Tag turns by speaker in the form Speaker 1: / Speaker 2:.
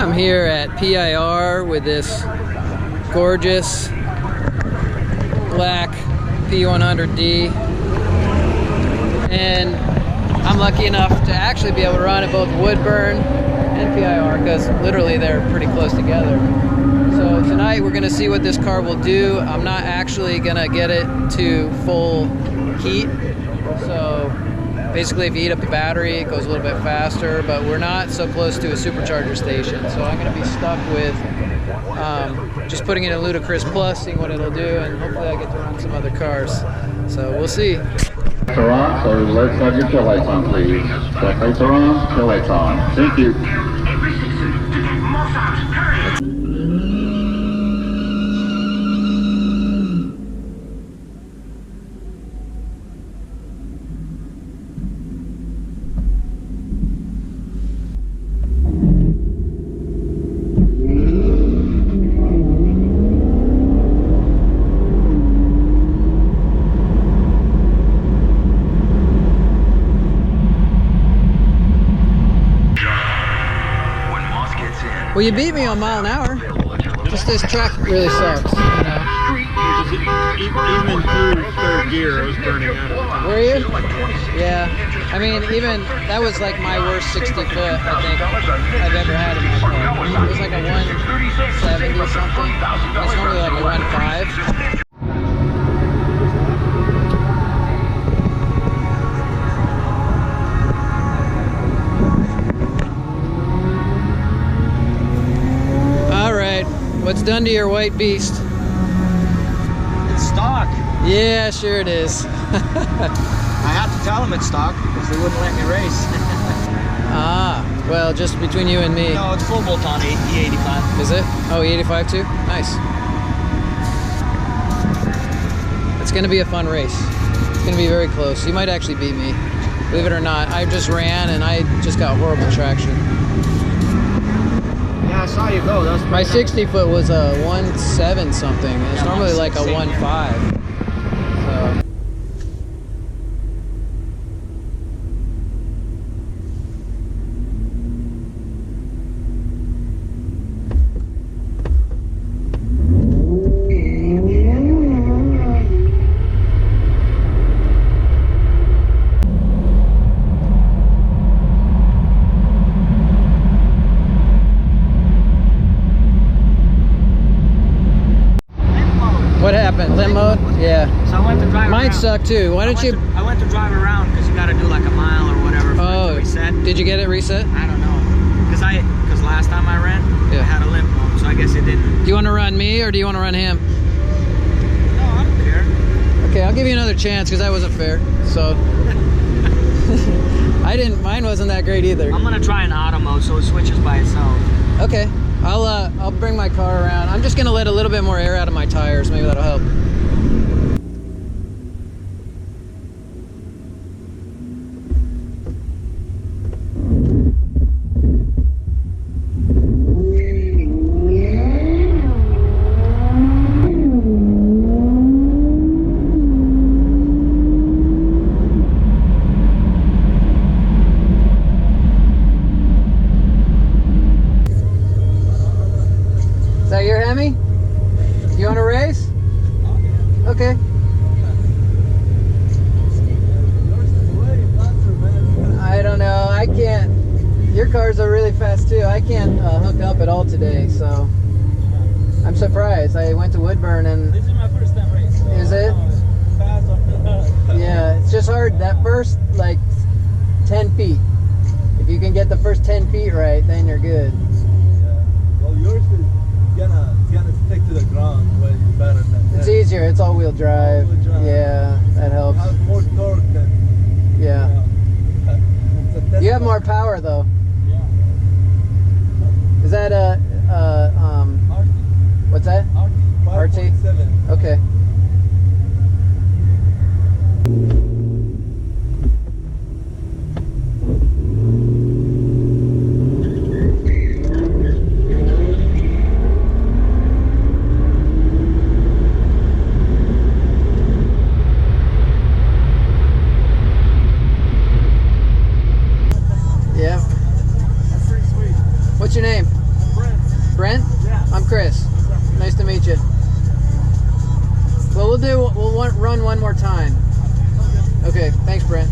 Speaker 1: I'm here at PIR with this gorgeous black P100D, and I'm lucky enough to actually be able to run at both Woodburn and PIR because literally they're pretty close together. So tonight we're gonna see what this car will do. I'm not actually gonna get it to full heat. So basically if you heat up the battery, it goes a little bit faster, but we're not so close to a supercharger station. So I'm gonna be stuck with just putting it in Ludicrous Plus, seeing what it'll do, and hopefully I get to run some other cars. So we'll see.
Speaker 2: Lights are on, so let's have your tail lights on, please. Back lights are on, tail lights on. Thank you.
Speaker 1: Well, you beat me on mile an hour. Just this track really sucks, you know?
Speaker 3: Even through third gear, I was burning out at the time.
Speaker 1: Were you? Yeah. I mean, even that was like my worst 60 foot I think I've ever had in my car. It was like a 170 something. It's normally like a 1.5. What's done to your white beast?
Speaker 4: It's stock.
Speaker 1: Yeah, sure it is.
Speaker 4: I have to tell them it's stock because they wouldn't let me race.
Speaker 1: Ah, well, just between you and me.
Speaker 4: No, it's full Bolt On E85.
Speaker 1: Is it? Oh, E85 too? Nice. It's gonna be a fun race. It's gonna be very close. You might actually beat me, believe it or not. I just ran and I just got horrible traction.
Speaker 4: Yeah, I saw you go. That was
Speaker 1: my 60 foot was a 1.7 something. It's normally like a 1.5. So. What happened? Limp mode? Yeah.
Speaker 4: So I went to drive
Speaker 1: Mine
Speaker 4: around.
Speaker 1: sucked too. Why don't you?
Speaker 4: I went to drive around because you got to do like a mile or whatever for it to reset.
Speaker 1: Did you get it reset?
Speaker 4: I don't know. Because last time I ran,
Speaker 1: Yeah.
Speaker 4: I had a limp mode, so I guess it didn't.
Speaker 1: Do you want to run me or do you want to run him?
Speaker 4: No, I don't care.
Speaker 1: Okay, I'll give you another chance because that wasn't fair. So I didn't. Mine wasn't that great either.
Speaker 4: I'm gonna try an auto mode so it switches by itself.
Speaker 1: Okay, I'll bring my car around. I'm just gonna let a little bit more air out of my tires. Maybe that'll help. Is that your Hemi? You want to race? Okay. I don't know. I can't. Your cars are really fast too. I can't hook up at all today, so I'm surprised. I went to Woodburn and.
Speaker 3: This is my first time race. So
Speaker 1: is it? Yeah, it's just hard. That first like 10 feet. If you can get the first 10 feet right, then you're good.
Speaker 3: Yeah. Well, yours is gonna stick to the ground way better than that.
Speaker 1: It's easier. It's all-wheel drive.
Speaker 3: All-wheel drive.
Speaker 1: Yeah, that helps.
Speaker 3: It has more torque than.
Speaker 1: Yeah.
Speaker 3: It's a
Speaker 1: You have more power though.
Speaker 3: Yeah.
Speaker 1: Is that a what's that?
Speaker 3: RT.
Speaker 1: RT?
Speaker 3: 5.7.
Speaker 1: Okay.
Speaker 3: That's pretty sweet.
Speaker 1: What's your name? Brent?
Speaker 3: Yeah.
Speaker 1: I'm Chris. Nice to meet you. Well, we'll run one more time. Okay, thanks, Brent.